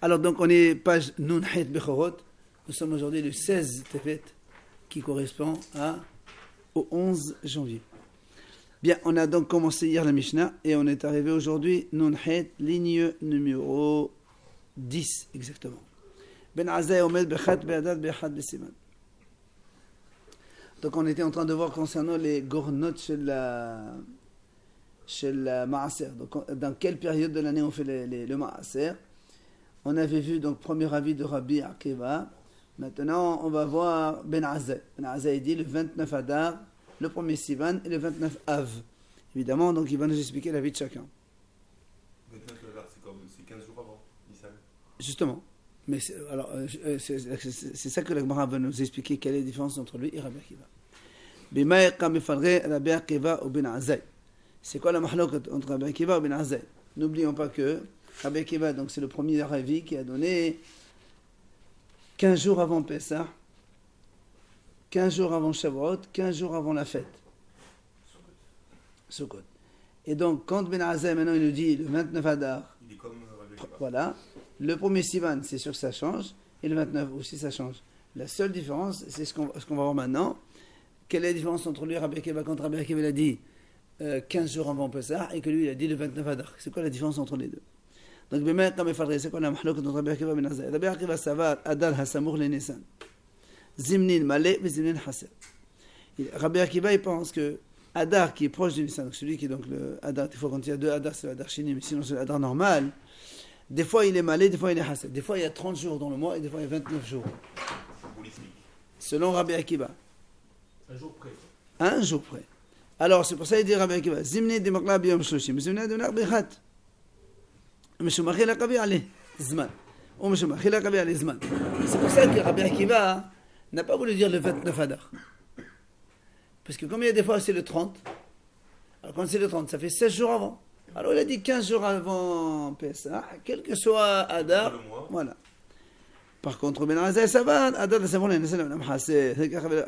Alors donc on est page Nun Hayt Bechorot. Nous sommes aujourd'hui le 16 Tevet qui correspond au 11 janvier. Bien, on a donc commencé hier la Mishnah et on est arrivé aujourd'hui Nun Hayt, ligne numéro 10 exactement. Ben Azay Omed Bechat Be'adad Be'achad B'Siman. Donc on était en train de voir concernant les gornot chez la Maaser. Donc dans quelle période de l'année on fait le Maaser? On avait vu donc premier avis de Rabbi Akiva. Maintenant on va voir Ben Azay. Ben Azay dit le 29 Adar, le 1er Sivan et le 29 Av. Évidemment, donc il va nous expliquer la vie de chacun. 29 Adar, c'est 15 jours avant Nissan. Justement. Mais c'est ça que la Gemara va nous expliquer, quelle est la différence entre lui et Rabbi Akiva. Rabbi Akiva ou Ben Azay. C'est quoi la mahlokat entre Rabbi Akiva et Ben Azay? N'oublions pas que Rabbi Akiva, donc c'est le premier avis qui a donné 15 jours avant Pessah, 15 jours avant Shavuot, 15 jours avant la fête. Sukkot. Et donc, quand Ben Azay maintenant il nous dit le 29 Adar, il est comme Rabbi Akiva. Voilà, le 1er Sivan, c'est sûr que ça change, et le 29 aussi ça change. La seule différence, c'est ce qu'on va voir maintenant. Quelle est la différence entre lui et Rabbi Akiva quand Rabbi Akiva a dit 15 jours avant Pessah et que lui il a dit le 29 Adar? C'est quoi la différence entre les deux? Donc, c'est quoi la mahlouk entre Rabbi Akiva et Ben Azay? Rabbi Akiva savar Adar hasamour le Nissan. Zimnin malé, mais zimnin haser. Rabbi Akiva il pense que Adar qui est proche du Nissan, donc celui qui est donc le Adar, des fois quand il y a deux Adar, c'est le Adar chini, mais sinon c'est le Adar normal. Des fois il est malé, des fois il est haser. Des fois il y a 30 jours dans le mois et des fois il y a 29 jours. Selon Rabbi Akiva. Un jour près. Un jour près. Alors c'est pour ça qu'il dit Rabbi Akiva Zimni demakla biyom shloshim, zimni demak bichat. Meshumachil akabi aleh zman. Ou meshumachil akabi aleh zman. C'est pour ça que Rabbi Akiva n'a pas voulu dire le 29 Adar. Parce que comme il y a des fois c'est le 30, alors quand c'est le 30, ça fait 16 jours avant. Alors il a dit 15 jours avant Pessah, quel que soit Adar, voilà. Par contre, Ben Azay Savan, Adar le Samon, il a Hamhasé,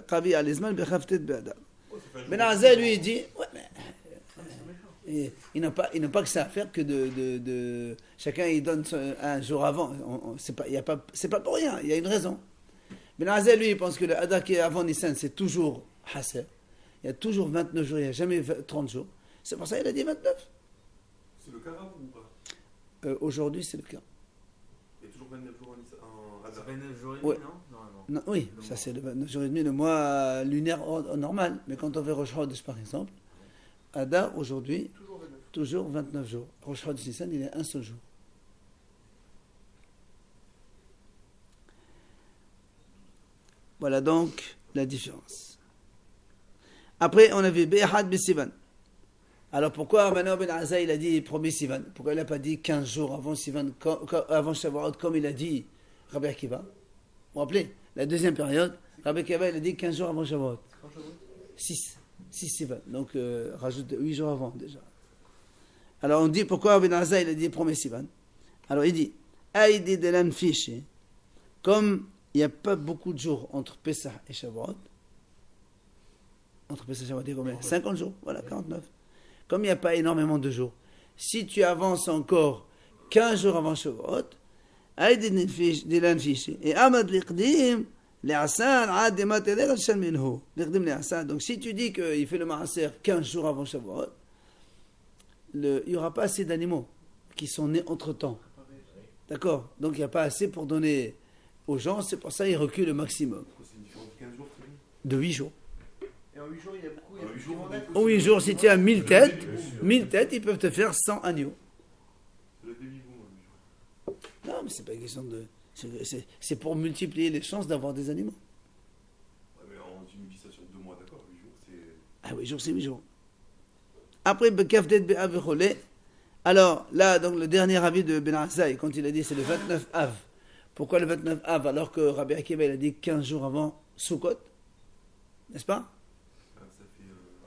Kavi Alizman, Bechaftet Be'adar. Ben Azay lui il dit, ouais, mais il n'a pas que ça à faire que de chacun il donne un jour avant. C'est pas pour rien, il y a une raison. Ben Azay lui il pense que le Adar qui est avant Nissan c'est toujours Hasser. Il y a toujours 29 jours, il n'y a jamais 30 jours. C'est pour ça qu'il a dit 29. C'est le cas avant ou pas? Aujourd'hui, c'est le cas. Il y a toujours 29 jours en Adar. 29 jours et demi, Ouais. non? Normalement. Non, oui, ça c'est le 29 jours et demi, le mois lunaire normal. Mais quand on fait Rosh Chodesh par exemple, Adar aujourd'hui, toujours 29 jours. Rosh Chodesh Nissan, il est un seul jour. Voilà donc la différence. Après, on avait Be'ahad B'Sivan. Alors pourquoi maintenant Ben Azay il a dit premier Sivan? Pourquoi il n'a pas dit 15 jours avant Sivan, avant Shavuot, comme il a dit Rabbi Akiva? Vous vous rappelez? La deuxième période, Rabbi Akiva il a dit 15 jours avant Shavuot. 6 Sivan. Donc rajoute 8 jours avant déjà. Alors on dit pourquoi Ben Azay il a dit premier Sivan? Alors il dit Aïdi de l'anfiche, comme il n'y a pas beaucoup de jours entre Pessah et Shavuot, entre Pessah et Shavuot, il y a combien? 50 jours, voilà, 49. Comme il n'y a pas énormément de jours, si tu avances encore 15 jours avant Shavuot, Aïdi de l'anfiche, et Amad liqdim, l'Asan, Ad matedel al-shan minhu. Liqdim l'Asan. Donc si tu dis qu'il fait le Maaser 15 jours avant Shavuot, il n'y aura pas assez d'animaux qui sont nés entre-temps. D'accord? Donc il n'y a pas assez pour donner aux gens, c'est pour ça qu'il recule le maximum. C'est une différence de 15 jours, c'est lui. De 8 jours. Et en 8 jours, il y a beaucoup. En 8 jours, En 8 jours, si tu as 1000 têtes, ils peuvent te faire 100 agneaux. c'est le début, bon, 8 jours. Non, mais c'est pas une question de... C'est pour multiplier les chances d'avoir des animaux. Ouais, mais tu me dis ça sur 2 mois, d'accord? 8 jours, c'est. Ah, 8 jours, c'est 8 jours. Après, Bekafdet Be'avecholé. Alors, là, donc, le dernier avis de Ben Azay, quand il a dit c'est le 29 Av. Pourquoi le 29 Av alors que Rabbi Akiva il a dit 15 jours avant Sukkot? N'est-ce pas? Ça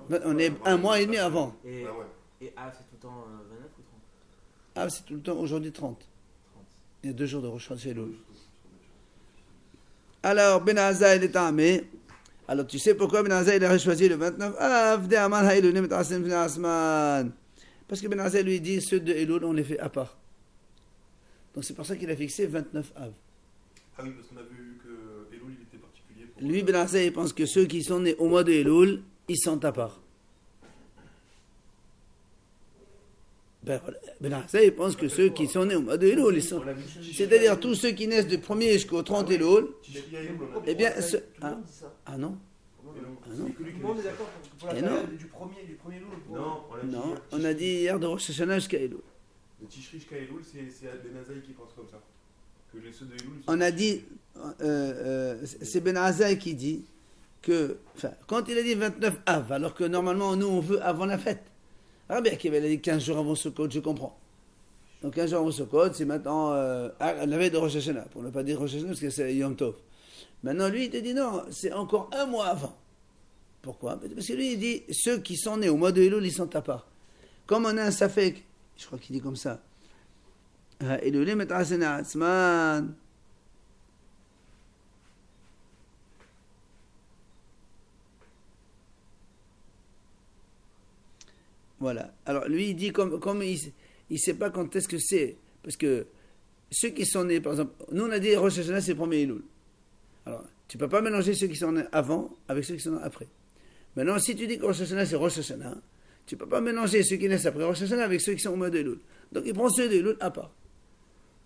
fait. On est un mois et demi avant. Et, Ah ouais. et A, c'est tout le temps 29 ou 30? Ah, c'est tout le temps, aujourd'hui 30. 30. Il y a 2 jours de Rosh Chodesh Elul. Alors, Ben Azay il est amé. Alors, tu sais pourquoi Ben Azay il a choisi le 29 Av? Parce que Ben Azay lui dit ceux de Elul, on les fait à part. Donc c'est pour ça qu'il a fixé 29 Av. Ah oui, parce qu'on avait vu que Elul il était particulier pour. Lui, Ben Azai, il pense que ceux qui sont nés au mois de Elul, ils sont à part. Ben Azai, il pense que ceux qui sont nés au mois de Elul, ils sont. C'est-à-dire tous ceux qui naissent du 1er jusqu'au 30 Elul, Tishri Elul, on a eh bien. Tout le monde dit ça. Ah non? Ah non. C'est que lui Tout qui le monde est a dit ça. d'accord pour la Et non. période du premier Loul. Non, on a dit. Non, hier, on a dit hier de Rosh Hashanah jusqu'à Elul. De Tishri jusqu'à Elul, c'est Ben Azaï qui pense comme ça. Que les ceux de Elul. ils sont On a dit, particuliers. c'est Ben Azai qui dit que, enfin, quand il a dit 29 Av, alors que normalement nous on veut avant la fête. Rabbi Akiva il a dit 15 jours avant Sukkot, je comprends. Donc 15 jours avant Sukkot, c'est maintenant la veille de Rosh Hashanah, pour ne pas dire Rosh Hashanah parce que c'est Yom Tov. Maintenant lui il te dit non, c'est encore un mois avant. Pourquoi? Parce que lui il dit ceux qui sont nés au mois de Elul, ils sont à part. Comme on a un Safek, je crois qu'il dit comme ça. Elul metasena atzman. Voilà. Alors lui il dit comme il ne sait pas quand est-ce que c'est. Parce que ceux qui sont nés, par exemple, nous on a dit Rosh Hashanah c'est le premier Elul. Alors tu ne peux pas mélanger ceux qui sont nés avant avec ceux qui sont nés après. Maintenant si tu dis que Rosh Hashanah c'est Rosh Hashanah, tu ne peux pas mélanger ceux qui naissent après Rosh Hashanah avec ceux qui sont au mois de Elul. Donc il prend ceux de Elul à part.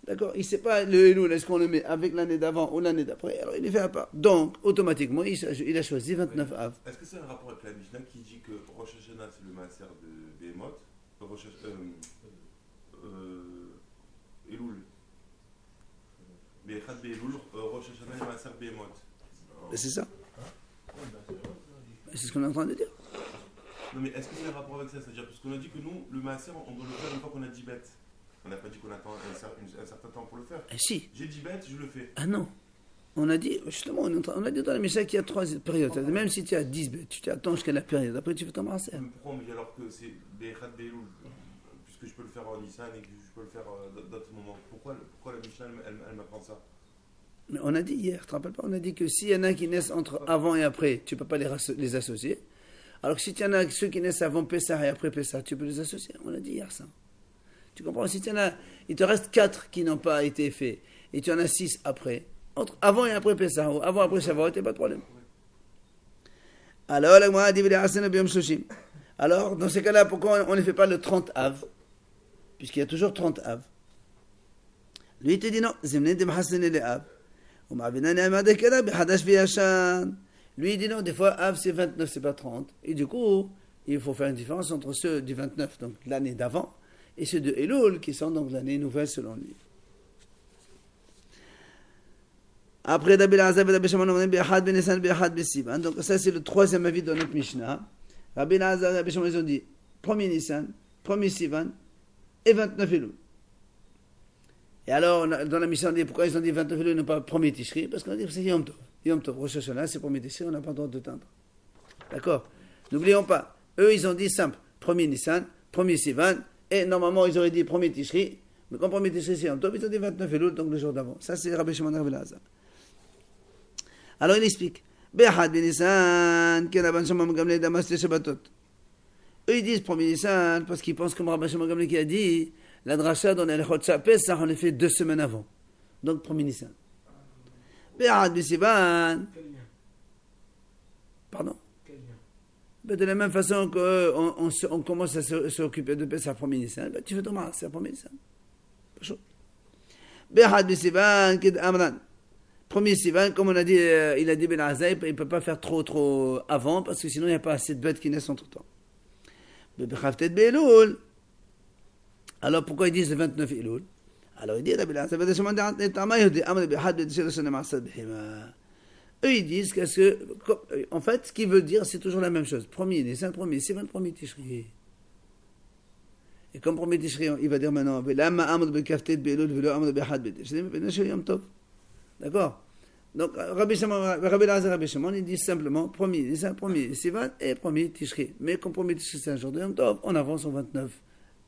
D'accord? Il ne sait pas le Elul, est-ce qu'on le met avec l'année d'avant ou l'année d'après, alors il les fait à part. Donc automatiquement il a choisi 29 Av. Est-ce que c'est un rapport avec la Mishnah qui dit que Rosh Hashanah c'est le maaser de Behemoth, Elul, Bechad Be'elul, Rosh Hashanah le maaser Behemoth. C'est ça? C'est ce qu'on est en train de dire. Non mais est-ce que c'est un rapport avec ça? C'est-à-dire parce qu'on a dit que nous, le maaser, on doit le faire une fois qu'on a 10 bêtes. On n'a pas dit qu'on attend un certain temps pour le faire. Eh si. J'ai 10 bêtes, je le fais. Ah non. On a dit, justement, on a dit dans la Mishnah qu'il y a 3 périodes. Même si tu as 10 bêtes, tu t'attends jusqu'à la période. Après, tu fais ton maaser. Mais pourquoi on me dit alors que c'est Bechad Be'elul, puisque je peux le faire en Nissan et que je peux le faire d'autres moments? Pourquoi la Mishnah elle m'apprend ça? Mais on a dit hier, tu te rappelles pas, on a dit que s'il y en a qui naissent entre avant et après, tu ne peux pas les associer. Alors que si tu en as ceux qui naissent avant Pessah et après Pessah, tu peux les associer. On a dit hier ça. Tu comprends? Si tu en as, il te reste 4 qui n'ont pas été faits et tu en as 6 après, entre avant et après Pessah, ou avant et après Shavuot, pas de problème. Alors, dans ces cas-là, pourquoi on ne fait pas le 30 Av? Puisqu'il y a toujours 30 Av. Lui, il te dit non, lui, il dit non, des fois, Av, c'est 29, c'est pas 30. Et du coup, il faut faire une différence entre ceux du 29, donc l'année d'avant, et ceux de Elul, qui sont donc l'année nouvelle selon lui. Après, donc ça, c'est le troisième avis de notre Mishnah. Rabbi Elazar et Rabbi Shimon, ils ont dit 1er Nissan, 1er Sivan et 29 Elul. Et alors, dans la Mishnah, on dit pourquoi ils ont dit 29 Elul et non pas 1er Tishri? Parce qu'on a dit que c'est Yom Tov. Yom Tov, Rosh Hashanah, c'est 1er Tishri, on n'a pas le droit de teindre. D'accord? N'oublions pas, eux, ils ont dit simple 1er Nissan, 1er Sivan, et normalement, ils auraient dit 1er Tishri, mais comme 1er Tishri, c'est Yom Tov, ils ont dit 29 Elul, donc le jour d'avant. Ça, c'est Rabbi Shimon et Rabbi Elazar. Alors, il explique. Eux, ils disent 1er Nissan parce qu'ils pensent comme Rabbi Shimon Gamliel qui a dit la dracha dans les Chotcha Pesach, on les fait 2 semaines avant. Donc 1er Nissan. Behad Bisivan. Pardon? Ben, de la même façon qu'on commence à s'occuper de Pesach 1er Nissan, ben, tu fais ton maaser 1er Nissan. Pas chaud. Behad Bisivan Kid Amran. 1er Sivan, comme on a dit, il a dit Ben Azai, il ne peut pas faire trop avant, parce que sinon il n'y a pas assez de bêtes qui naissent entre temps. Alors pourquoi ils disent le 29 Elul? Alors il dit, eux ils disent que, en fait, ce qu'ils veulent dire, c'est toujours la même chose. 1er Nissan, 1er Sivan, 1er Tishri. Et comme 1er Tishri, il va dire maintenant, d'accord? Donc, Rabbi Elazar et Rabbi Shimon, ils disent simplement 1er Nissan, 1er Sivan et 1er Tishri. Mais comme 1er Tishri c'est un jour de Yom Tov, on avance au 29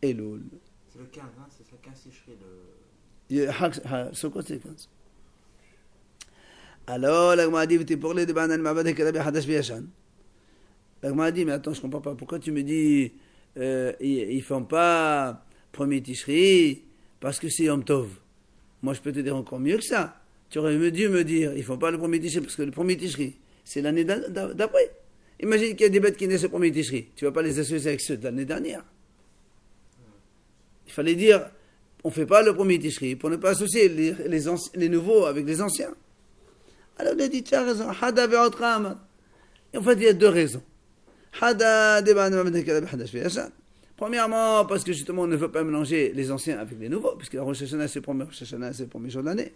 Elul. C'est le 15, hein? C'est le 15 Tishri. Sur quoi c'est le 15? Alors, la Gemara dit, tu parles de Banan Mabad et Kalabi Hadash Viyashan. La Gemara dit, mais attends, je ne comprends pas. Pourquoi tu me dis, ils ne font pas 1er Tishri parce que c'est Yom Tov? Moi, je peux te dire encore mieux que ça. Tu aurais dû me dire, il ne faut pas le premier Tishri, parce que le premier Tishri, c'est l'année d'après. Imagine qu'il y a des bêtes qui naissent au premier Tishri. Tu ne vas pas les associer avec ceux de l'année dernière. Il fallait dire, on ne fait pas le premier Tishri pour ne pas associer les nouveaux avec les anciens. Alors il a dit, tu as raison. Hada ve'otra amar. Et en fait, il y a deux raisons. Hada premièrement, parce que justement, on ne veut pas mélanger les anciens avec les nouveaux, puisque la Rosh Hashanah, c'est le premier jour de l'année.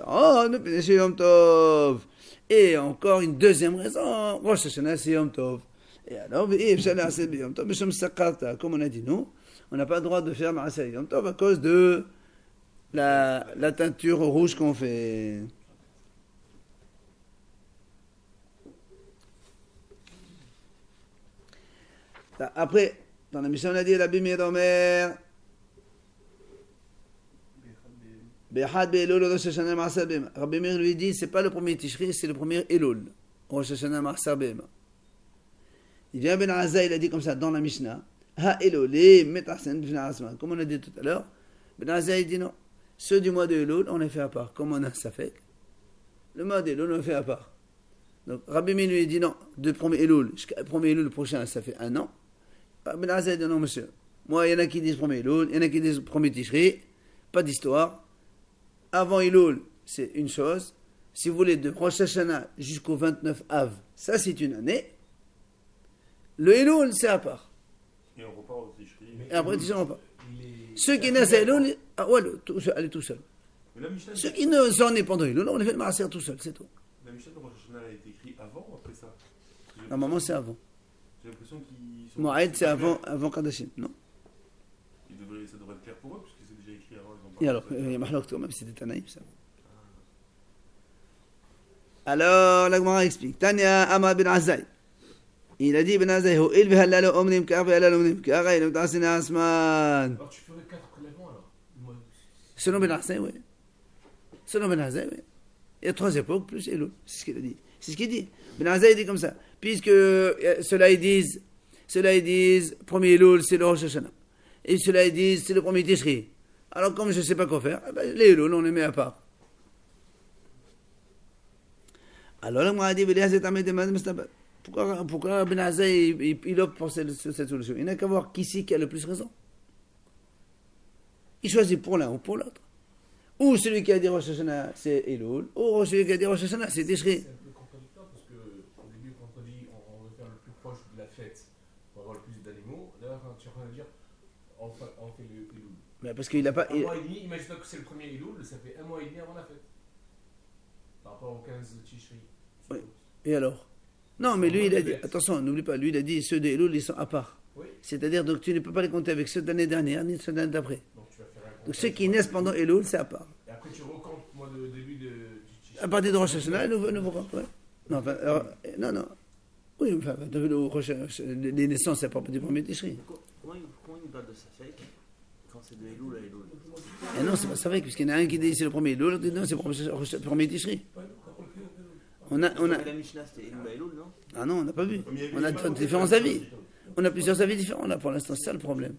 Oh, c'est Yom Tov. Et encore une deuxième raison, Rosh Hashanah, c'est Yom Tov. Et alors, comme on a dit nous, on n'a pas le droit de faire Maaseh Yom Tov à cause de la teinture rouge qu'on fait. Après, dans la mission, on a dit Rabbi Meir Omer, Rabbi Meir lui dit, c'est pas le premier Tishri, c'est le premier Elul. Rosh Hashanah Ma'asar Behema. Il vient Ben Azai, il a dit comme ça dans la Mishnah, Ha Elul, Metasen B'fnei Asman. Comme on a dit tout à l'heure, Ben Azai dit non. Ceux du mois de Elul, on les fait à part. Comme on a ça fait, le mois d'Elul, on les fait à part. Donc Rabbi Meir lui dit non, de premier Elul, le premier Elul prochain, ça fait un an. Ben Azai dit non, monsieur. Moi, il y en a qui disent premier Elul, il y en a qui disent premier Tishri, pas d'histoire. Avant Elul, c'est une chose. Si vous voulez, de Rosh Hashanah jusqu'au 29 Av, ça c'est une année. Le Elul, c'est à part. Et on repart au Tishri. Et après, tu sais, on repart. Ceux qui naissent à Elul, allez tout seul. Mais la Mishnah, Ceux qui ne sont nés pendant Elul, on les fait le Maaser tout seul, c'est tout. la Mishnah de Rosh Hashanah a été écrite avant ou après ça? Normalement, c'est avant. J'ai l'impression qu'ils sont. Moaïd, c'est avant Kadashim, non? Ça devrait être clair pour eux, puisque c'est déjà écrit avant. Et alors, il y a Mahlok quand même, c'était Tanaïm, ça. Alors, la Gemara explique. Tanya Amar bin Azai. Il a dit Ben Azai, il veut halal omnim kar ve halal omnim kar, il veut tasser Asman. Alors tu ferais 4 prélèvements alors. Selon Ben Azai, oui. Selon Ben Azai, oui. Il y a 3 époques plus Elul. C'est ce qu'il a dit. C'est ce qu'il dit. Ben Azai dit comme ça. Puisque ceux-là ils disent, premier Elul, c'est le Rosh Hashanah. Et ceux-là ils disent, c'est le premier Tishri. Alors comme je ne sais pas quoi faire, les Elul, on les met à part. Alors là, moi, a dit, pourquoi Ben Azai il opte pour cette solution? Il n'a qu'à voir qui c'est qui a le plus raison. Il choisit pour l'un ou pour l'autre. Ou celui qui a dit Rosh Hashanah, c'est Elul, ou celui qui a dit Rosh Hashanah, c'est Tishri. C'est un peu contradictoire parce qu'au début, quand on dit on veut faire le plus proche de la fête pour avoir le plus d'animaux, d'ailleurs, quand tu es en train de dire on fait le Elul. Mais parce qu'il n'a pas. Un mois et demi, imagine que c'est le premier Elul, ça fait un mois et demi avant la fête. Par rapport au 15 Tishri. Oui. Et alors? Non, mais lui, il a dit, attention, n'oublie pas, lui, il a dit, ceux de Elul, ils sont à part. Oui. C'est-à-dire, donc, tu ne peux pas les compter avec ceux de l'année dernière, ni ceux de l'année d'après. Donc tu vas faire un Donc, ceux qui naissent pendant Elul, c'est à part. Et après tu recomptes, moi, le début du Tishri. À partir de Rosh Hashanah, nouveau compte, ouais. Non, enfin, non. Oui, enfin, les naissances, c'est à part du premier Tishri. Comment il parle de Safek quand c'est de Elul à Elul? Et non, c'est pas ça vrai, puisqu'il y en a un qui dit c'est le premier Elul, l'autre dit non, c'est le premier Tishri. On a... La Mishnah c'était Elul à Elul, non? Ah non, on n'a pas vu. On a différents avis. On a plusieurs avis différents là pour l'instant, c'est ça le problème.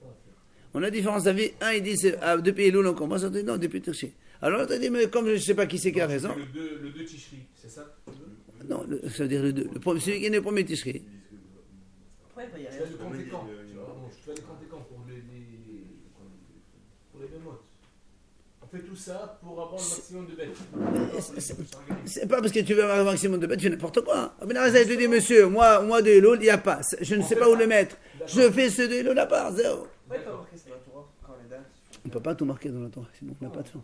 On a différents avis. Un il dit c'est depuis Elul on commence, l'autre dit non, depuis Tishri. Alors l'autre dit mais comme je ne sais pas qui c'est qui a raison. Le 2 Tishri, c'est ça? Non, ça veut dire le 2. Celui qui est né le premier Tishri. Ouais, il y a Tu vas les compter quand? Tu vas les compter quand pour les bémotes? On fait tout ça pour avoir le maximum de bêtes. C'est pas parce que tu veux avoir un maximum de bêtes, tu fais n'importe quoi. Ben Azai te dit monsieur, moi de Elul, il n'y a pas. Je ne sais pas où le mettre. Je fais ceux de Elul à part, zéro. Ouais, pas marqué sur la Torah quand les dates. On ne peut pas tout marquer dans la Torah, sinon on n'a pas de fin.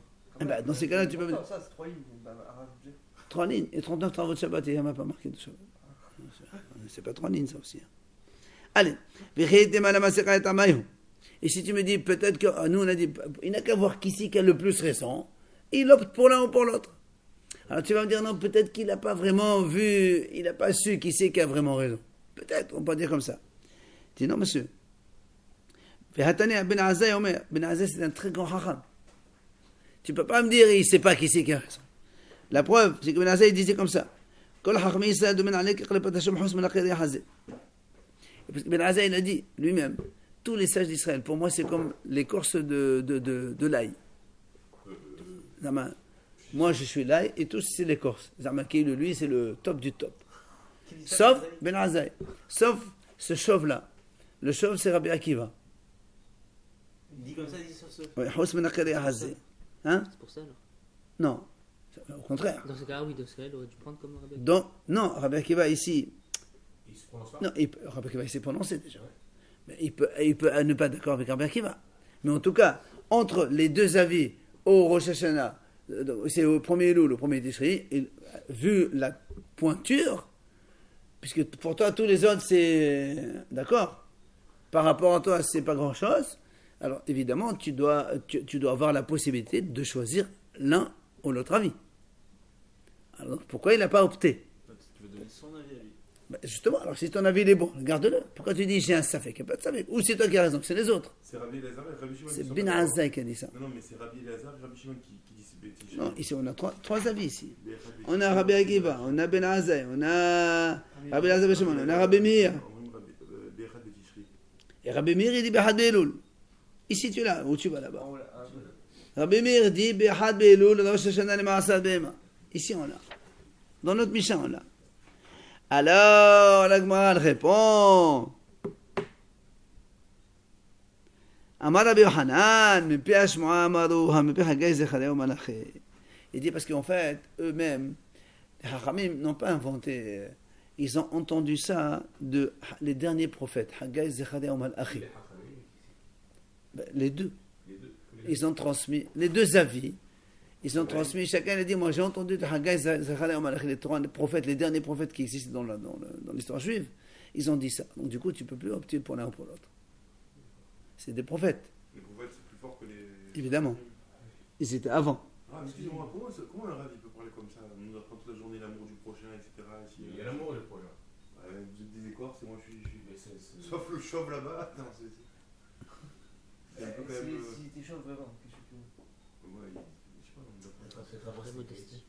Dans ces cas-là, tu peux. Ça, c'est 3 lignes à rajouter. 3 lignes et 39 travaux de Shabbat, il n'y en a pas marqué de Shabbat. C'est pas 3 lignes, ça aussi. Allez. Et si tu me dis, peut-être que nous, on a dit, il n'a qu'à voir qui c'est qui a le plus récent, il opte pour l'un ou pour l'autre. Alors tu vas me dire, non, peut-être qu'il n'a pas vraiment vu, il n'a pas su qui c'est qui a vraiment raison. Peut-être, on peut dire comme ça. Tu dis, non, monsieur. Ben Azai, c'est un très grand hacham. Tu ne peux pas me dire, il ne sait pas qui c'est qui a raison. La preuve, c'est que Ben Azai disait comme ça. Parce que Ben Azai, il a dit lui-même, tous les sages d'Israël, pour moi, c'est comme l'écorce de l'ail. Zama, moi je suis là et tous c'est les Corses. Zama Keilu, lui c'est le top du top. Qui dit ça, Sauf Ben Ben Azaï. Sauf ce chauve-là. Le chauve c'est Rabbi Akiva. Il dit comme ça, il dit sur ce. Oui, Hous Ben Akari Ahazé. Hein? C'est pour ça alors. Non. Au contraire. Dans ce cas, oui, dans ce cas, il aurait dû prendre comme Rabbi. Donc, non, Rabbi Akiva ici, Il se prononce pas. non, Rabbi Akiva il s'est prononcé déjà. Mais il peut ne pas être d'accord avec Rabbi Akiva. Mais en tout cas, entre les deux avis au Rosh Hashanah, c'est au premier Elul, le premier Tishri, vu la pointure, puisque pour toi tous les autres c'est d'accord, par rapport à toi c'est pas grand chose, alors évidemment tu dois avoir la possibilité de choisir l'un ou l'autre avis. Alors pourquoi il n'a pas opté? Tu veux donner son avis à lui. Ben, justement, alors si ton avis il est bon, garde-le. Pourquoi tu dis j'ai un safek? Il n'y a pas de safek. Ou c'est toi qui as raison, c'est les autres. C'est Rabbi Elazar et Rabbi Shimon. C'est qui sont Ben d'accord. Azai qui a dit ça. Non, mais c'est Rabbi Elazar et Rabbi Shimon qui dit c'est Beti. Non, ici on a trois avis ici. Bechad, Beti. On a Rabbi Akiva, on a Ben Azai, on a Rabbi Elazar Ben Shimon, on a Rabbi Meir. Bechad Beti Shri. Et Rabbi Meir il dit Behad Be'elul. Ici tu es là, ou tu vas là-bas. Oh, là, ah, Rabbi Meir dit Behad Be'elul, Rosh Hashanah le Ma'asad Be'ema. Ici on l'a. Dans notre Mishnah on l'a. Alors, la Gemara elle répond. Amar Rabbi Yohanan, Mepi Hashmoa Amaru, Hamepi Haggai Zechariah Malaché. Il dit parce qu'en fait, eux-mêmes, les Hachamim n'ont pas inventé, ils ont entendu ça de les derniers prophètes, Haggai Zechariah Malaché. Les Hachamim, Ben, les deux. les deux. Ils ont transmis les deux avis. Ils ont transmis, chacun a dit, moi j'ai entendu de Haggai, Zechariah, Malachi, les trois prophètes, les derniers prophètes qui existent dans l'histoire juive, ils ont dit ça. Donc du coup, tu ne peux plus opter pour l'un ou pour l'autre. C'est des prophètes, Les prophètes, c'est plus fort que les. évidemment. Ils étaient avant. Ah, excusez-moi, comment un rave il peut parler comme ça? On nous apprend toute la journée l'amour du prochain, etc. Il y a l'amour et le projet. Vous êtes des écorces et moi je suis. Mais c'est- Sauf le chauve là-bas. Non, c'est un peu quand même. Si t'es chaud, vraiment. qu'est-ce que tu veux. Ouais, je sais pas, on nous apprend. C'est très Très modestie.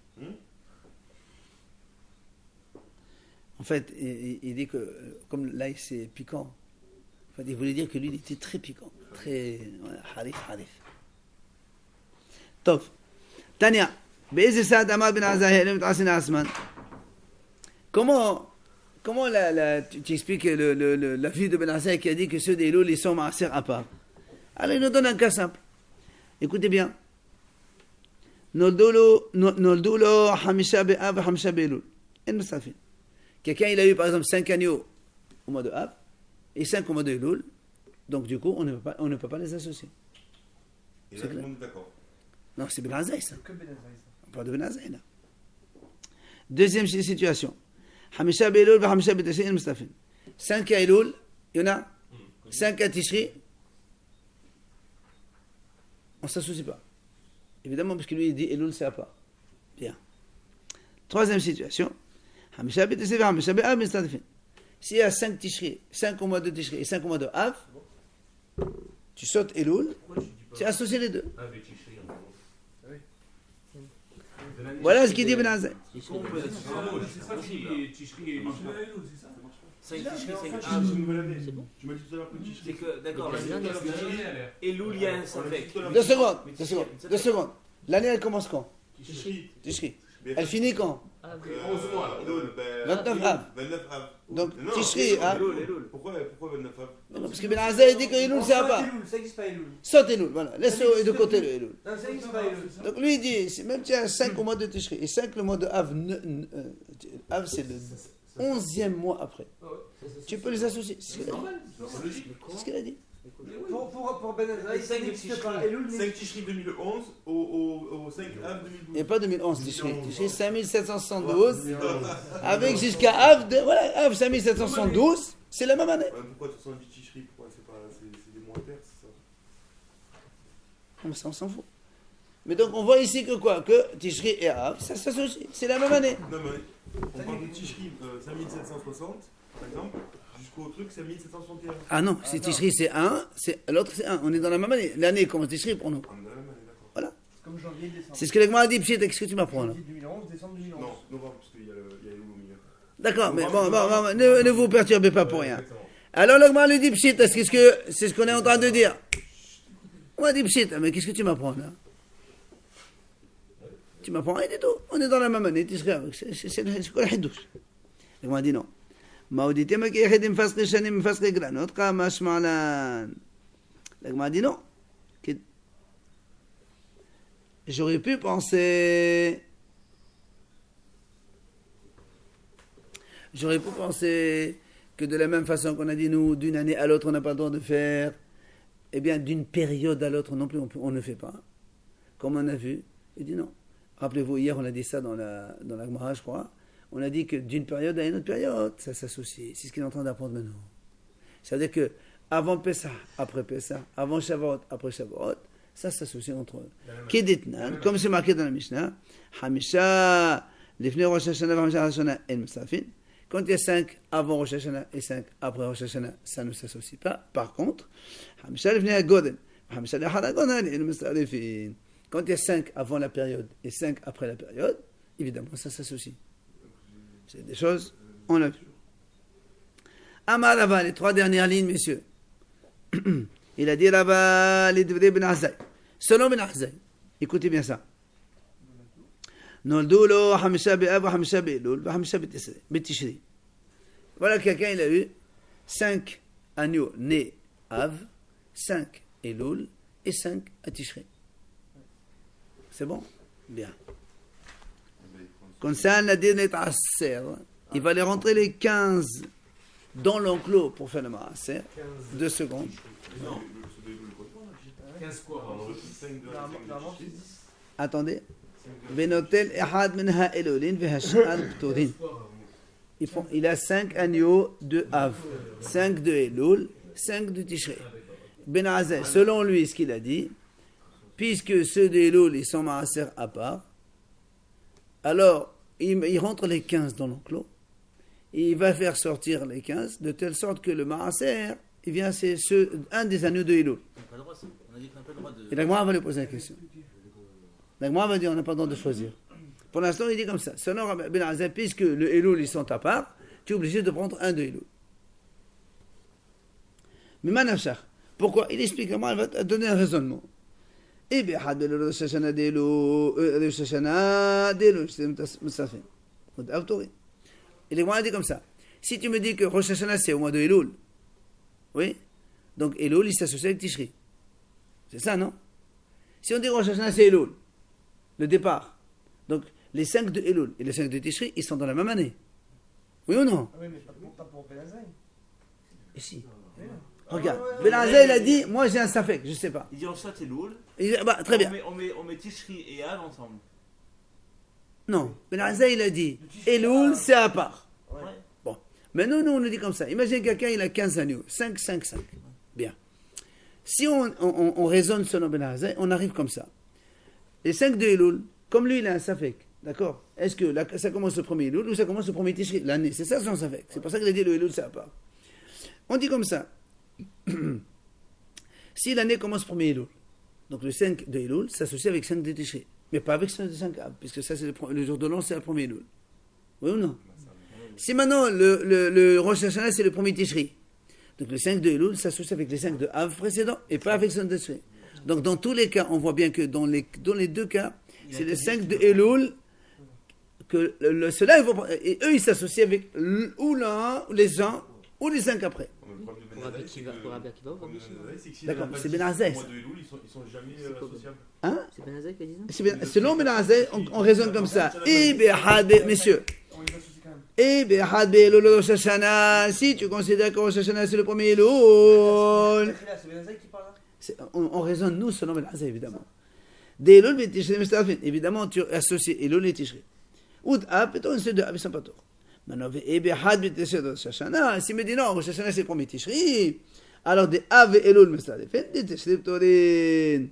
En fait, il dit que, comme là c'est piquant, en fait, il voulait dire que lui il était très piquant, très harif. Tov. Tania, Be'ez Saad Amar Ben Azai Elim T'asina Asman. Comment tu expliques la fille de Ben Azai qui a dit que ceux des Elul, ils sont maaser à part? Alors il nous donne un cas simple. Écoutez bien. נולדו לו 5 באב ו5 באלול. אין נוספים. Quelqu'un, il a eu par exemple 5 agneaux au mois de Av et 5 au mois de Elul. Donc du coup, on ne peut pas les associer. Et C'est là, tout le clair. monde est d'accord. Non, c'est Ben Azai ça. Que Ben Azai, ça. On parle de Ben Azai là. Deuxième situation. 5 באלול ו5 בתשרי אין נוספים. 5 à Elul, il y en a 5 à Tishri. On ne s'associe pas. Évidemment, parce que lui, il dit Elul, c'est à part. Bien. Troisième situation. S'il y a 5 Tishri, 5 au mois de Tishri et 5 au mois de Av, tu sautes Elul, Pourquoi tu dis pas tu associes les deux. un avec Tishri en gros? Voilà ce qu'il dit Ben Azai. Tishri, Comment on peut c'est- dire C'est ça Tishri et ça 5 Tishri, 5 Ah, Tishri. c'est une nouvelle année. C'est bon. Tu m'as dit tout à l'heure que C'est Tishri. que, d'accord, Mais la bien, Tishri, bien, et Loul, il y a un Safek. 2 secondes, 2 secondes. L'année, elle commence quand? Tishri. Tishri. Elle finit quand? Ah, oui. 11 mois. 29 Av. 29 Av. Donc, Non, Tishri, hein? Elul. Pourquoi 29 Av? Non, parce que Ben Azai dit que Elul, c'est à part. Ça n'existe pas Elul. Saute Elul, voilà. Laisse de côté le Elul. Non, ça n'existe pas Elul. Donc lui, il dit, même tu as 5 au mois de Tishri et 5 le mois de Av, Av c'est le 11e mois après. Tu peux les associer. C'est ce qu'il a dit. C'est ce qu'il a dit. Pour Ben Azai, ça n'existe pas. Elul 5 Tishri 2011 au 5 Av 2012. Il n'y a pas 2011 Tishri. Tishri 5772 avec jusqu'à Av, voilà, Av 5772, c'est la même année. Ouais, pourquoi 70 Tishri? Pourquoi c'est des mois pairs, c'est ça? Non, mais ça, on s'en fout. Mais donc on voit ici que quoi? Que Tishri et Av, ça s'associe. C'est la même année. Non, mais on parle de Tishri 5760, par exemple, jusqu'au truc 5761. Ah non, si Tishri c'est 1, l'autre c'est 1. On est dans la même année. L'année commence Tishri pour nous. On est dans la même année, d'accord. Voilà. C'est comme janvier, décembre. C'est ce que l'Agma a dit, Pchit, qu'est-ce que tu m'apprends là? Janvier 2011, décembre 2011. Non, novembre, parce qu'il y a Elul au milieu. D'accord, mais bon, ne vous perturbez pas pour rien. Exactement. Alors l'Agma lui dit Pchit, est-ce que c'est ce qu'on est en train de dire? On m'a dit Pchit, mais qu'est-ce que tu m'apprends là? Tu m'apprends rien du tout. On est dans la même année, Tishri Av. C'est quoi le hidouche? l'Agmara dit non. Ma'oditem kechedim fasri shanim fasri glanot kamash ma'lan. L'Agmara dit non. J'aurais pu penser que de la même façon qu'on a dit nous, d'une année à l'autre, on n'a pas le droit de faire, eh bien d'une période à l'autre non plus, on ne fait pas. Comme on a vu, il dit non. Rappelez-vous, hier on a dit ça dans la Gemara, je crois. On a dit que d'une période à une autre période, ça s'associe. C'est ce qu'il est en train d'apprendre maintenant. C'est-à-dire que avant Pessah, après Pessah, avant Shavuot, après Shavuot, ça s'associe entre eux. Kedetnan, comme c'est marqué dans la Mishnah, Hamisha, Lifnei Rosh Hashanah, Hamisha Rosh Hashanah, El Musafin. Quand il y a 5 avant Rosh Hashanah et 5 après Rosh Hashanah, ça ne s'associe pas. Par contre, Hamisha Lifnei HaGodel, Hamisha Lechad HaGodel, El Musafin. Quand il y a 5 avant la période et 5 après la période, évidemment, ça s'associe. C'est des choses, on l'a vu. Amar Rava, les 3 dernières lignes, messieurs. Il a dit Rava, les Dvrei Ben Azai. Selon Ben Azai, écoutez bien ça. Noldu lo Hamisha Be'av, Hamisha Be'elul, Hamisha Be'tishri. Voilà, quelqu'un, il a eu 5 agneaux nés Av, 5 Elul et 5 à Tishri. C'est bon? Bien. Comme ça, Nadir n'est pas assez. Il va les rentrer les 15 dans l'enclos pour faire le maaser. 2 secondes. Non. 15 quoi? Normalement, c'est 10. Attendez. Benotel ehad minha elolin vehashar ptorin. Il a 5 agneaux de Av, 5 de Elul, 5 de Tishrei. Ben Azai, selon lui, ce qu'il a dit, puisque ceux de Elul, ils sont maaser à part, alors il rentre les 15 dans l'enclos, et il va faire sortir les 15, de telle sorte que le maaser, il vient, c'est un des agneaux de Elul. On n'a pas le droit, ça. On a dit qu'on n'a pas le droit de. Et la Gemara va lui poser la question. La Gemara va dire on n'a pas le droit de choisir. Pour l'instant, il dit comme ça. Selon Ben Azai, puisque le Elul, ils sont à part, tu es obligé de prendre un de Elul. Mais Manafshach, pourquoi? Il explique comment elle va te donner un raisonnement. Et bien, Rosh Hashanah d'Elul, Rosh Hashanah d'Elul, c'est Mustafin. Et les Gemara dit comme ça. Si tu me dis que Rosh Hashanah c'est au mois de Elul, oui, donc Elul il s'associe avec Tishri. C'est ça, non? Si on dit Rosh Hashanah c'est Elul, le départ, donc les 5 de Elul et les 5 de Tishri, ils sont dans la même année. Oui ou non? Oui, mais pas pour Ben Azai. Et si. Regarde, Ben Azai il a dit, moi j'ai un safek, je sais pas. Il dit en soit Elul. Très bien. On met Tishri et Av ensemble. Non, Ben Azai il a dit, Elul c'est à part. Ouais. Bon, mais nous on nous dit comme ça. Imagine quelqu'un il a 15 agneaux, 5, 5, 5. Bien. Si on raisonne selon Ben Azai, on arrive comme ça. Les 5 de Elul, comme lui il a un safek, d'accord? Est-ce que ça commence le premier Elul ou ça commence le premier Tishri? L'année, c'est ça son safek. C'est pour ça qu'il a dit le Elul c'est à part. On dit comme ça. Si l'année commence premier Elul, donc le 5 de Elul s'associe avec 5 de Tishri, mais pas avec 5 de 5 Av, puisque ça c'est le jour de l'an, c'est le premier Elul. Oui ou non? Si maintenant le Rosh Hashanah c'est le premier Tishri, donc le 5 de Elul s'associe avec les 5 de Av précédents et pas avec 5 de Tishri. Donc dans tous les cas, on voit bien que dans les 2 cas, c'est les 5 de Elul que ceux-là, et eux ils s'associent avec ou l'un, ou les uns, ou les 5 après. Pour Rabbi Akiva ou Rabbi Shimon. D'accord, c'est Ben Azai. Ils sont jamais associables. Hein? C'est Ben Azai qui a dit ça? Selon Ben Azai, on raisonne comme ça. Messieurs. On les associe quand même. Si tu considères que Rosh Hashanah c'est le premier Elul, C'est Ben Azai qui parle là. on raisonne nous selon Ben Azai évidemment. Des Elul et Tishri Mustafin, évidemment tu associes Elul et Tishri. Oud Ab, et toi c'est de Ab et Sampator. Maintenant, si me dit non, Rosh Hashanah c'est le premier Tishri, alors des Av et Elul Mustafin, des Tishri Ptorin.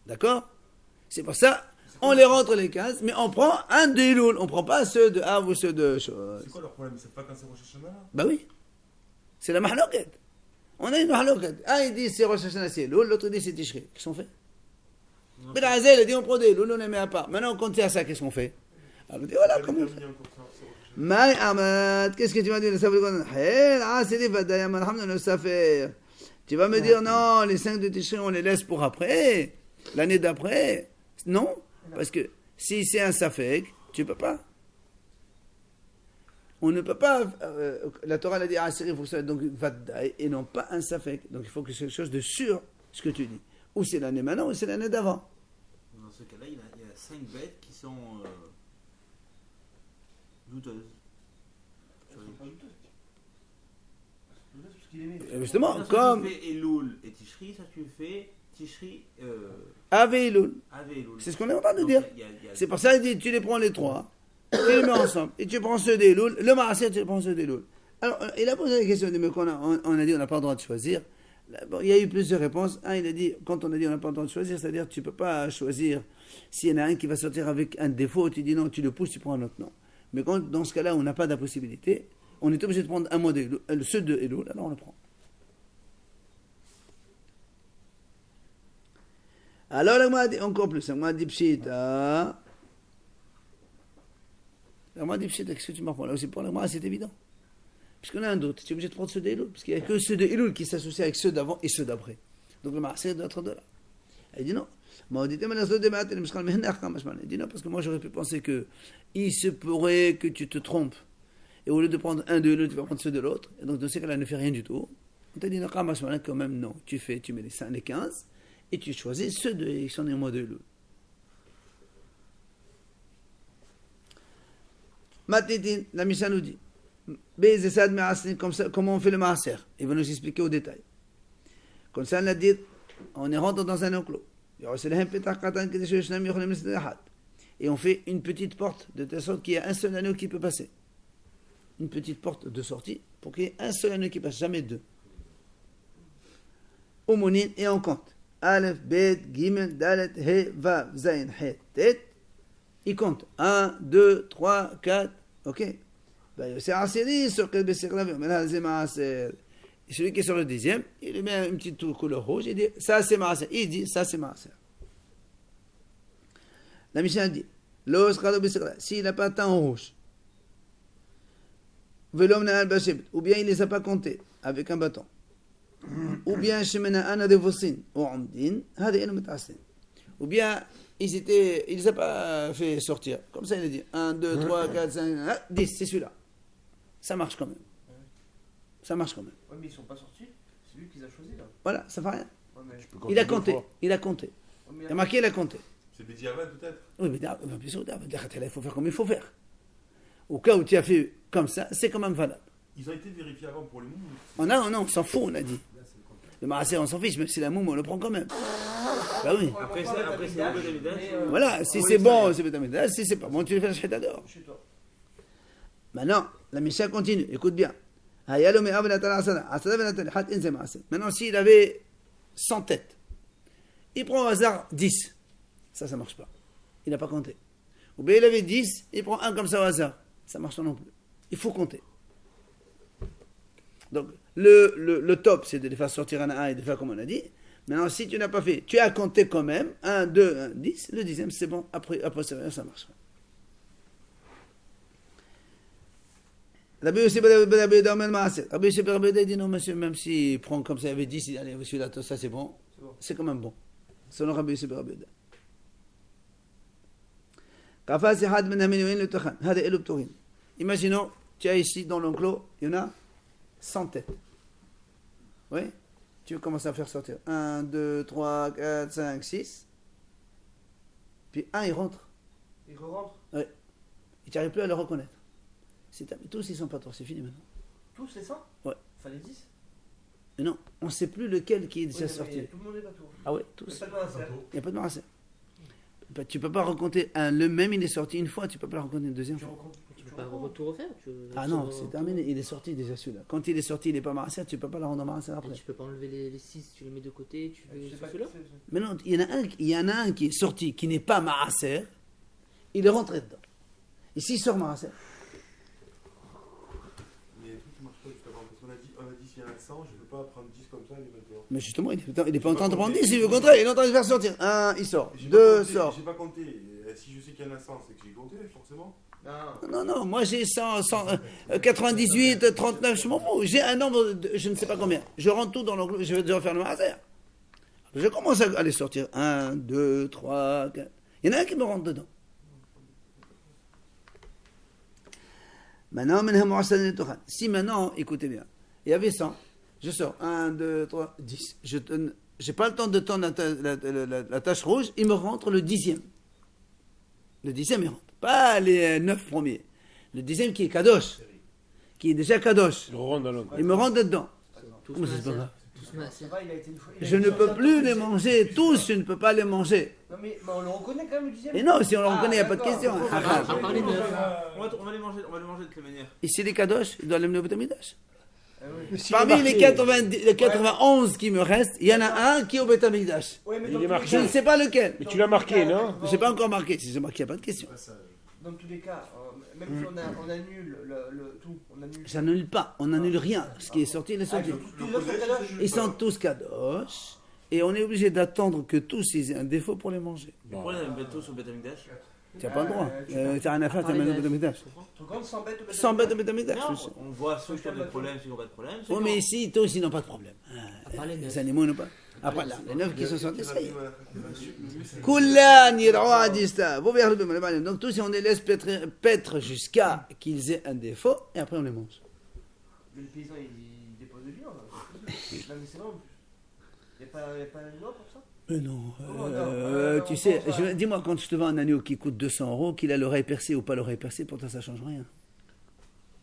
D'accord? C'est pour ça. On les rentre les 15, mais on prend un de Elul. On ne prend pas ceux de Av ou ceux de choses. C'est quoi leur problème? C'est pas quand c'est Rosh Hashanah là? Bah oui. C'est la mahloket. On a une mahloket. Un il dit c'est Rosh Hashanah c'est Elul, l'autre il dit c'est Tishri. Qu'est-ce qu'on fait? Ben Azai il a dit on prend des Elul, on les met à part. Maintenant on compte à ça, qu'est-ce qu'on fait? Alors on dit voilà comment on fait. Maï Ahmad, qu'est-ce que tu m'as dit? Tu vas me dire non, les 5 de Tishri on les laisse pour après, l'année d'après. Non? Parce que si c'est un safek, tu ne peux pas. On ne peut pas. La Torah l'a dit à Assyrie, il faut que ce soit donc Vaddaï et non pas un safek. Donc il faut que c'est quelque chose de sûr, ce que tu dis. Ou c'est l'année maintenant, ou c'est l'année d'avant. Dans ce cas-là, il y a 5 bêtes qui sont douteuses. Justement, Soit comme. tu fais Elul et Tishri, soit tu fais Tishri. Ave Elul. Ave Elul. C'est ce qu'on est en train de Donc, dire. il y a- C'est pour ça qu'il dit tu les prends les trois, tu les mets ensemble, et tu prends ceux des Elul, le Maaser, tu les prends ceux des Elul. Alors, il a posé la question, mais on a dit on n'a pas le droit de choisir. Bon, il y a eu plusieurs réponses. Un, il a dit, quand on a dit on n'a pas le droit de choisir, c'est-à-dire tu ne peux pas choisir. S'il y en a un qui va sortir avec un défaut, tu dis non, tu le pousses, tu prends un autre nom. Mais quand, dans ce cas-là, on n'a pas de possibilité, on est obligé de prendre un mot de Elul, ceux de Elul, alors on le prend. Alors, la Gemara dit encore plus. La Gemara dit pshita. La Gemara dit pshita, qu'est-ce que tu m'apprends? Là aussi, pour la Gemara, c'est évident. Puisqu'on a un doute, tu es obligé de prendre ceux de Elul. Parce qu'il n'y a que ceux de Elul qui s'associent avec ceux d'avant et ceux d'après. Donc le Maaser doit être de là. Elle dit non. Il dit non, parce que moi j'aurais pu penser que il se pourrait que tu te trompes. Et au lieu de prendre un de Elul, tu vas prendre ceux de l'autre. Et donc dans ces cas-là, ne fais rien du tout. On t'a dit non, quand même non. Tu mets les 15 et tu choisis ceux qui sont des mois de Elul. Matitin, la Mishnah nous dit comment on fait le maaser. Il va nous expliquer au détail. Comme ça, on a dit, on est rentré dans un enclos. Et on fait une petite porte, de telle sorte qu'il y a un seul anneau qui peut passer. Une petite porte de sortie, pour qu'il y ait un seul anneau qui passe, jamais deux. Omonin, et on compte. Aleph, Bet, Gimel, Dalet, He, Vav, Zayin, He, Tet. Il compte. 1, 2, 3, 4, ok. C'est Asiri sur quel Bessirlav, mais là, c'est Maaser. Et celui qui est sur le 10e, il lui met une petite couleur rouge, il dit ça c'est Maaser. Il dit ça c'est Maaser. La Mishnah dit s'il n'a pas teint en rouge, ou bien il ne les a pas comptés avec un bâton, ou bien ou bien il ne les a pas fait sortir. Comme ça il a dit 1, 2, 3, 4, 5, 10, c'est celui-là. Ça marche quand même. Ça marche quand même. Ouais, mais ils sont pas sortis. C'est lui qui les a choisis là. Voilà, ça fait rien. Ouais, mais... Il a compté. Il a compté. Ouais, mais Il a marqué, il a compté. C'est Bédiavad peut-être. Oui, mais bien sûr, il faut faire comme il faut faire. Au cas où tu as fait comme ça, c'est quand même valable. Ils ont été vérifiés avant pour les moules. On s'en fout, on a dit. Le Maaser, on s'en fiche, même si la moum, on le prend quand même. Bah oui. Après, c'est un peu d'évidence. Voilà, si c'est bon, c'est Betameda. Si c'est pas bon, tu le fais la chète d'or. Maintenant, la Mishnah continue. Écoute bien. Maintenant, s'il avait 100 têtes, il prend au hasard 10. Ça ne marche pas. Il n'a pas compté. Ou bien il avait 10, il prend un comme ça au hasard. Ça ne marche pas non plus. Il faut compter. Donc, le top, c'est de les faire sortir un à un et de faire comme on a dit. Maintenant, si tu n'as pas fait, tu as compté quand même. 1, 2, 1, 10. Le 10e, c'est bon. Après ça marche. Rabbi Yossi dit non, monsieur, même s'il prend comme ça, il y avait 10, il dit allez, celui-là, ça c'est bon. C'est quand même bon. Selon Rabbi Yossi Rabbi Imaginons, tu as ici dans l'enclos, il y en a 100 têtes. Oui? Tu veux commencer à faire sortir 1, 2, 3, 4, 5, 6. Puis un, il rentre. Il re-rentre. Oui. Et tu n'arrives plus à le reconnaître. Tous, ils sont pas torts, c'est fini maintenant. Tous c'est ça? Ouais. Fallait 10? Mais non, on ne sait plus lequel qui est déjà Oui, sorti. tout le monde est pas tout. Ah ouais, Il n'y tous. a pas de maaser. Il n'y a pas de Maaser. Tu ne peux pas raconter le même, il est sorti une fois, tu ne peux pas le raconter une deuxième Tu fois. rencontres. Tu peux pas tout refaire. Ah non, c'est terminé, il est sorti déjà celui-là. Quand il est sorti, il n'est pas Maaser, tu ne peux pas le rendre Maaser après. Tu peux pas enlever les 6, tu les mets de côté, tu Je sais fais pas ceux-là. qui c'est. Mais non, il y en a un qui est sorti, qui n'est pas Maaser, il est rentré dedans. Et s'il sort Maaser, Mais le truc qui marche pas juste avant, parce qu'on a dit s'il y en a 100, je ne peux pas prendre 10 comme ça et les mettre dehors. mais justement, il n'est pas en train de prendre 10, il veut au contraire, il est en train de faire sortir. 1, il sort. J'ai 2, pas compté, sort. J'ai pas compté. Si je sais qu'il y en a 100, c'est que j'ai compté, forcément. Non, moi j'ai 98, 39, je m'en fous. J'ai un nombre, je ne sais pas combien. Je rentre tout dans l'enclos, je vais devoir faire le Maaser. Je commence à les sortir. 1, 2, 3, 4. Il y en a un qui me rentre dedans. Maintenant, si maintenant, écoutez bien, il y avait 100, je sors 1, 2, 3, 10. Je n'ai pas le temps de tendre la tache rouge, il me rentre le 10e. Le 10e, il rentre. Pas les 9 premiers. Le 10e qui est Kadosh, qui est déjà Kadosh. Il me rentre dedans. Comment ça se passe là? Ça va, il a été une fois. Je ne peux plus les manger, tous, je ne peux pas les manger. Non, mais on le reconnaît quand même le dixième. Et non, si on le reconnaît, il n'y a pas de question. À part les 9. On va le manger de quelle manière? Ici, les Kadosh, il doit l'amener au Betamidash. Oui. Parmi les 91 qui me restent, il y en a un qui est au Betamidash. Ouais, mais Il est marqué. Je ne sais pas lequel. Mais tu l'as marqué, non? Je n'ai pas encore marqué. Si j'ai marqué, il n'y a pas de question. Dans tous les cas, même si on annule le tout, on annule. J'annule pas, on n'annule rien. Ce qui est sorti, il est sorti. Tous les autres sont Kadosh. Ils sont tous Kadosh. Et on est obligé d'attendre que tous ils aient un défaut pour les manger. Pourquoi on met tous au Betamikdash? Tu n'as pas le droit. Tu n'as rien à faire, tu amènes au Betamidash. Tu comptes 100 bêtes au Betamikdash? 100 bêtes au Betamidash. On voit ceux qui ont des problèmes, ceux qui n'ont pas de problème. Oui, mais ici, tous, ils n'ont pas de problème. part les Les 9. animaux n'ont pas. Après, là, les 9 qui sont sortis, ça y est. Koulan yir'oua dista. Vous verrez le. Donc, tous, on les laisse paître jusqu'à qu'ils aient un défaut, et après, on les mange. Le paysan, il dépose le bilan. Non, mais c'est vrai en plus. Il n'y a pas une loi pour ça? Non, tu sais, dis-moi, quand je te vends un agneau qui coûte 200 €, qu'il a l'oreille percée ou pas l'oreille percée, pour toi, ça ne change rien.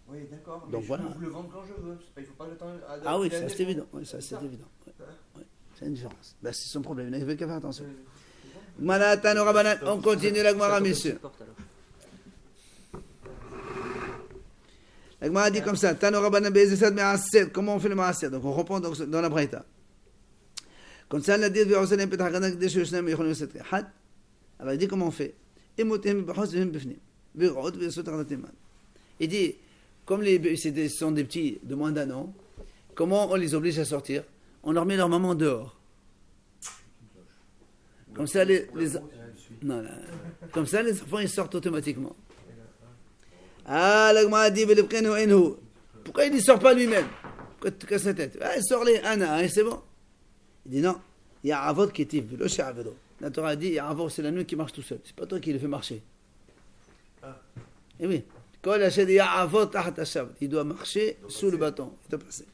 Oui, d'accord. Donc Mais voilà. Je peux le vendre quand je veux. Il ne faut pas que j'attende. Ah oui, ça c'est évident. Oui, ça c'est évident. Ouais. Ouais. C'est une différence. Ben, c'est son problème, il n'avait qu'à faire attention. Malatan Rabanan, on continue la Gemara, messieurs. La Gemara dit comme ça, Tano Rabanan Be'ezesad Me'ased, comment on fait le Me'ased? Donc on reprend dans la Braïta. Comme ça, la dit, alors il dit comment on fait. Il dit, comme ce sont des petits de moins d'1 an, comment on les oblige à sortir? On leur met leur maman dehors. Comme ça, non, comme ça, les enfants ils sortent automatiquement. Ah, la Gemara dit, pourquoi il ne sort pas lui-même? Pourquoi tu te casses la tête? Ah, il sort les un à un et c'est bon. Il dit non, il y a Avot qui est vélo chez Avedo. La Torah dit, il y a Avot, c'est la nuit qui marche tout seul. C'est pas toi qui le fais marcher. Et oui. Quand il achète, il y a Avot tahat hashav. Il doit marcher sous le bâton. Il doit passer.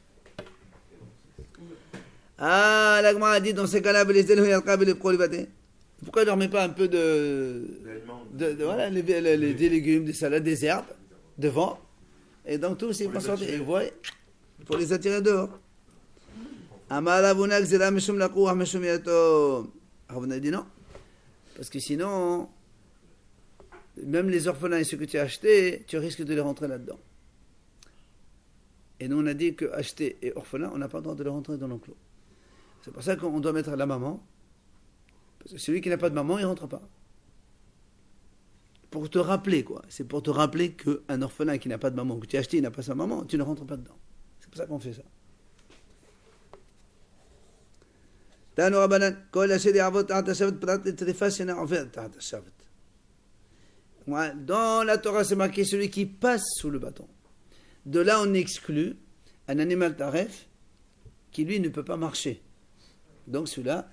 Ah, la Gemara dit, dans ces cas-là, pourquoi il ne leur met pas un peu voilà, des légumes, des salades, des herbes devant? Et donc tous, ils vont sortir. Et vous voyez, pour les attirer dehors. Ravuna dit non. Parce que sinon, même les orphelins et ceux que tu as achetés, tu risques de les rentrer là-dedans. Et nous, on a dit que acheter et orphelin, on n'a pas le droit de les rentrer dans l'enclos. C'est pour ça qu'on doit mettre la maman. Parce que celui qui n'a pas de maman, il ne rentre pas. Pour te rappeler, quoi. C'est pour te rappeler qu'un orphelin qui n'a pas de maman, que tu as acheté, il n'a pas sa maman, tu ne rentres pas dedans. C'est pour ça qu'on fait ça. Dans la Torah, c'est marqué celui qui passe sous le bâton. De là, on exclut un animal taref qui, lui, ne peut pas marcher. Donc, celui-là,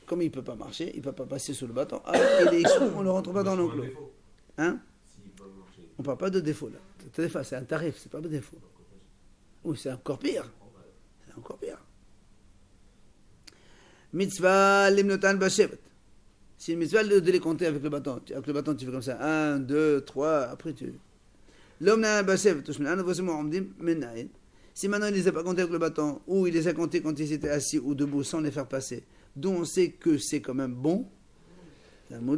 comme il ne peut pas marcher, il ne peut pas passer sous le bâton. Alors, il est exclu, on ne le rentre pas dans l'enclos. Hein? On ne parle pas de défaut, là. C'est un tarif, c'est pas de défaut. Oui, c'est encore pire. C'est encore pire. Mitzvah limnotan bashevet. C'est une mitzvah de les compter avec le bâton. Avec le bâton, tu fais comme ça. 1, 2, 3, après tu... L'omna bashevet. Si maintenant il ne les a pas comptés avec le bâton, ou il les a comptés quand ils étaient assis ou debout sans les faire passer, d'où on sait que c'est quand même bon. Comme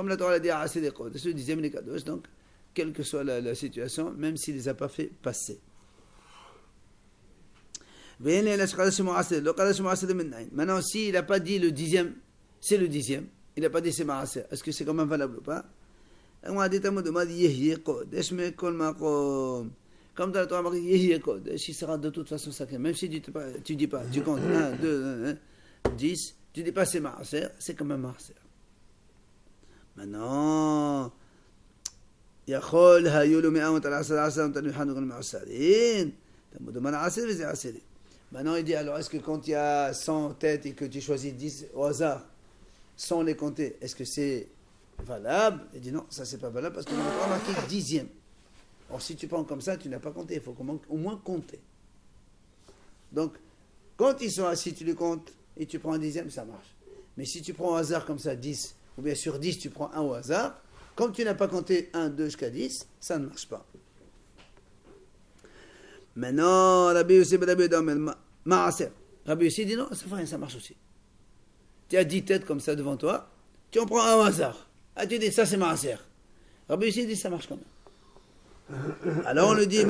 la Torah l'a dit, le dixième les kadosh, donc, quelle que soit la situation, même s'il ne les a pas fait passer. Maintenant, s'il n'a pas dit le dixième, c'est le dixième, il n'a pas dit c'est maaser, est-ce que c'est quand même valable ou pas? Comme dans la Torah, il sera de toute façon sacré, même si tu dis pas, tu comptes 1, 2, 10, tu dis pas c'est maaser, c'est quand même maaser. Maintenant, Maintenant, il dit, alors, est-ce que quand il y a 100 têtes et que tu choisis 10 au hasard, sans les compter, est-ce que c'est valable? Il dit, non, ça, c'est pas valable parce qu'on n'a pas marqué dixième. Or, si tu prends comme ça, tu n'as pas compté. Il faut au moins compter. Donc, quand ils sont assis, tu les comptes et tu prends un dixième, ça marche. Mais si tu prends au hasard comme ça, 10, ou bien sur 10, tu prends un au hasard, comme tu n'as pas compté 1, 2 jusqu'à 10, ça ne marche pas. Maintenant, Rabbi Yossi dit non, ça fait rien, ça marche aussi. Tu as 10 têtes comme ça devant toi, tu en prends un au hasard. Ah, tu dis, ça c'est Maaser. Rabbi Yossi dit, ça marche quand même. Alors on lui dit,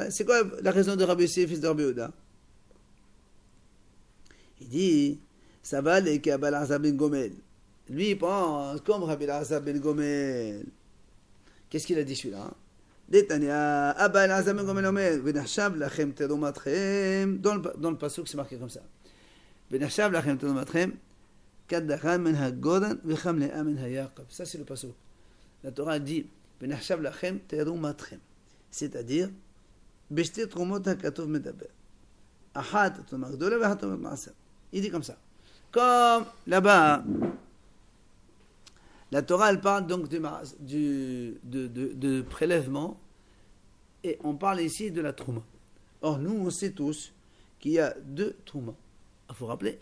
c'est quoi la raison de Rabbi Yossi, fils de Rabbi Yehuda? Il dit, ça va les Kabal Azab ben Gomel. Lui, il pense comme Rabbi Azab ben Gomel. Qu'est-ce qu'il a dit celui-là? Détania, Abal Azab ben Gomel Omer, Venachab lachem terumatchem. Dans le pasuk, c'est marqué comme ça. Venachab lachem terumatchem, Kaddachan men hagodan, Vecham lea men hayaqab. Ça, c'est le pasuk. La Torah dit, Venachab lachem terumatchem. C'est-à-dire, Beshte trumot hakatov medaber. Achat trumah gdola, v'achat trumah maaser. Il dit comme ça. Comme là-bas, la Torah, elle parle donc de prélèvement, et on parle ici de la trouma. Or, nous, on sait tous qu'il y a deux troumas. Il faut rappeler,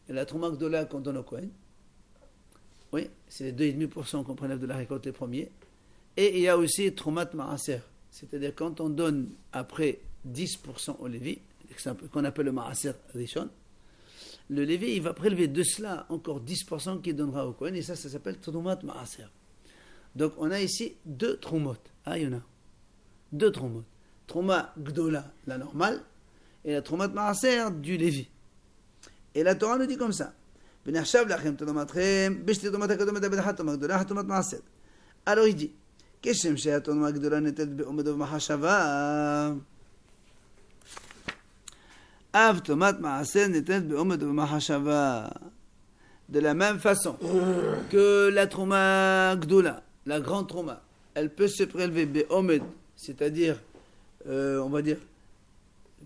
il y a la trouma gdola qu'on donne au Kohen. Oui, c'est les 2,5% qu'on prélève de la récolte les premiers. Et il y a aussi troumat maaser, c'est-à-dire quand on donne après 10% au Lévi, qu'on appelle le maaser rishon, le Lévi, il va prélever de cela encore 10% qu'il donnera au Kohen, et ça s'appelle Troumat Maaser. Donc on a ici deux Troumot. Ah, il y en a. Deux Troumot. Trouma Gdola, la normale, et la Troumat Maaser du Lévi. Et la Torah nous dit comme ça. Alors il dit, Keshem Shea Troumat Gdola netet be'omedov mahashava. De la même façon que la trouma gdoula, la grande trouma, elle peut se prélever be'omed, c'est-à-dire, on va dire,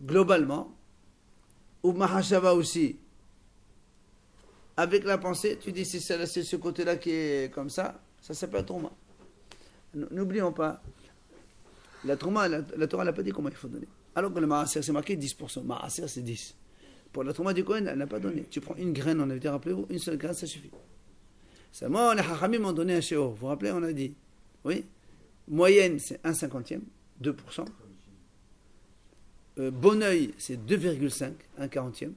globalement, ou mahashava aussi, avec la pensée, tu dis c'est ce côté-là qui est comme ça s'appelle trouma. N'oublions pas, la trouma, la Torah n'a pas dit comment il faut donner. Alors que le maaser, c'est marqué 10%. Maaser, c'est 10. Pour la trouma du Kohen, elle n'a pas donné. Tu prends une graine, on avait dit, rappelez-vous, une seule graine, ça suffit. Seulement, les Hachamim m'ont donné un shiur. Vous vous rappelez, on a dit, oui, moyenne, c'est 1/50, 2%. Bon œil, c'est 2,5, 1/40.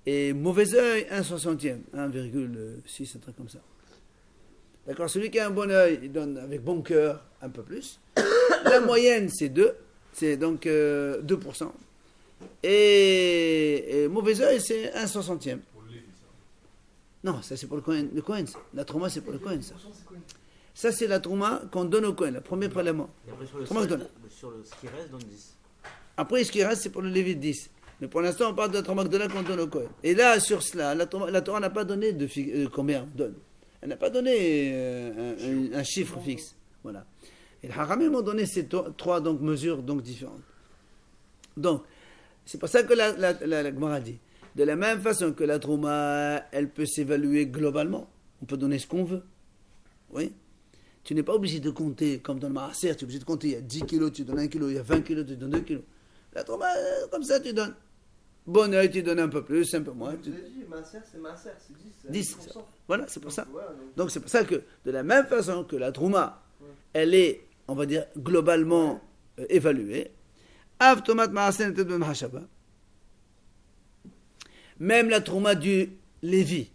Et mauvais œil, 1/60, 1,6, un truc comme ça. D'accord, celui qui a un bon œil, il donne avec bon cœur un peu plus. La moyenne, c'est 2. C'est donc 2%. Et mauvais œil, c'est 1/60. Non, ça c'est pour le Kohen. La trouma, c'est pour le Kohen. Ça, c'est la trouma qu'on donne au Kohen, le premier prélèvement. Et après, sur ce qui reste, donne 10. Après, ce qui reste, c'est pour le Lévi 10. Mais pour l'instant, on parle de la trouma qu'on donne au Kohen. Et là, sur cela, la Torah n'a pas donné de combien on donne. Elle n'a pas donné un chiffre fixe. Voilà. Et les Haramim ont donné ces trois donc, mesures donc, différentes. Donc, c'est pour ça que la Gemara dit, de la même façon que la trouma, elle peut s'évaluer globalement. On peut donner ce qu'on veut. Oui. Tu n'es pas obligé de compter, comme dans le maaser, tu es obligé de compter, il y a 10 kilos, tu donnes 1 kilo, il y a 20 kilos, tu donnes 2 kilos. La trouma, comme ça, tu donnes. Bon œil, tu donnes un peu plus, un peu moins. Vous avez dit, maaser, c'est 10. 10. Voilà, c'est pour ça. Donc c'est pour ça que, de la même façon que la trouma, elle est, on va dire, globalement évaluée, même la trouma du Lévi,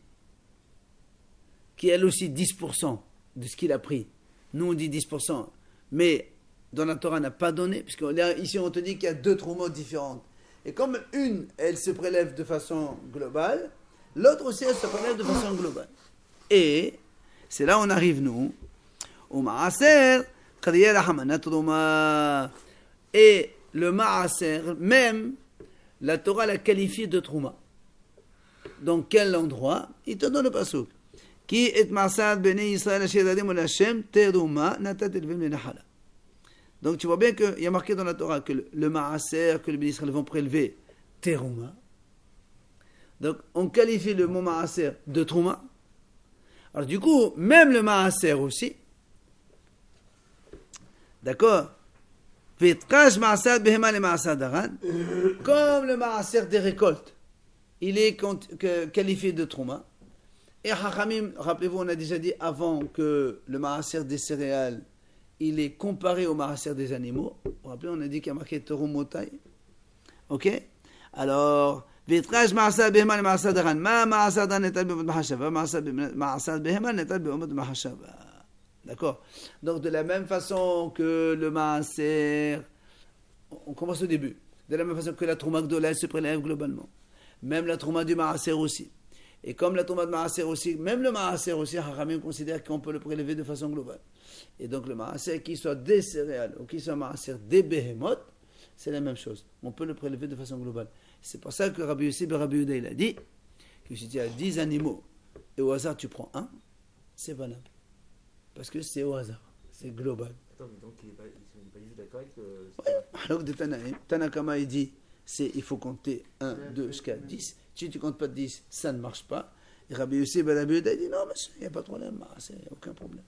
qui est elle aussi 10% de ce qu'il a pris. Nous on dit 10%, mais dans la Torah n'a pas donné, puisque ici on te dit qu'il y a deux troumos différentes. Et comme une, elle se prélève de façon globale, l'autre aussi, elle se prélève de façon globale. Et c'est là où on arrive, nous, au maaser, et le maaser, même, la Torah l'a qualifié de trouma. Dans quel endroit? Il te donne le pasuk. Qui est maaser bnei Yisrael asher dadim ol Hashem teruma natat elvim lenahala. Donc tu vois bien qu'il y a marqué dans la Torah que le maaser, que les bénisraël vont prélever terouma. Donc on qualifie le mot maaser de trouma. Alors du coup, même le maaser aussi, d'accord, Vitkash maaser behema le maaser daran, comme le maaser des récoltes, il est qualifié de trouma. Et Hachamim, rappelez-vous, on a déjà dit avant que le maaser des céréales, il est comparé au maaser des animaux. Vous vous rappelez, on a dit qu'il y a marqué terumotai. Ok? Alors, Vitraj maaser behema le maaser daran, ma maaser daran netal be'omot mahashava, maaser behema netal be'omot mahashava. D'accord? Donc, de la même façon que le maaser, on commence au début, de la même façon que la trouma gdola, elle se prélève globalement. Même la trouma du maaser aussi. Et comme la trouma de maaser aussi, même le maaser aussi, Hachamim considère qu'on peut le prélever de façon globale. Et donc le maaser, qu'il soit des céréales ou qu'il soit maaser des behemoth, c'est la même chose. On peut le prélever de façon globale. C'est pour ça que Rabbi Yossi ben Rabbi Yehuda, il a dit que si tu as 10 animaux et au hasard tu prends un, c'est valable. Parce que c'est au hasard, c'est global. Attends, mais donc il n'est pas du tout d'accord avec Alors de Tanaïm, Tanakama il dit il faut compter 1, 2 jusqu'à 10. Si tu ne comptes pas 10, ça ne marche pas. Et Rabbi Yossi ben Rabbi Yehuda, il dit non, monsieur, il n'y a pas de problème, il n'y a aucun problème.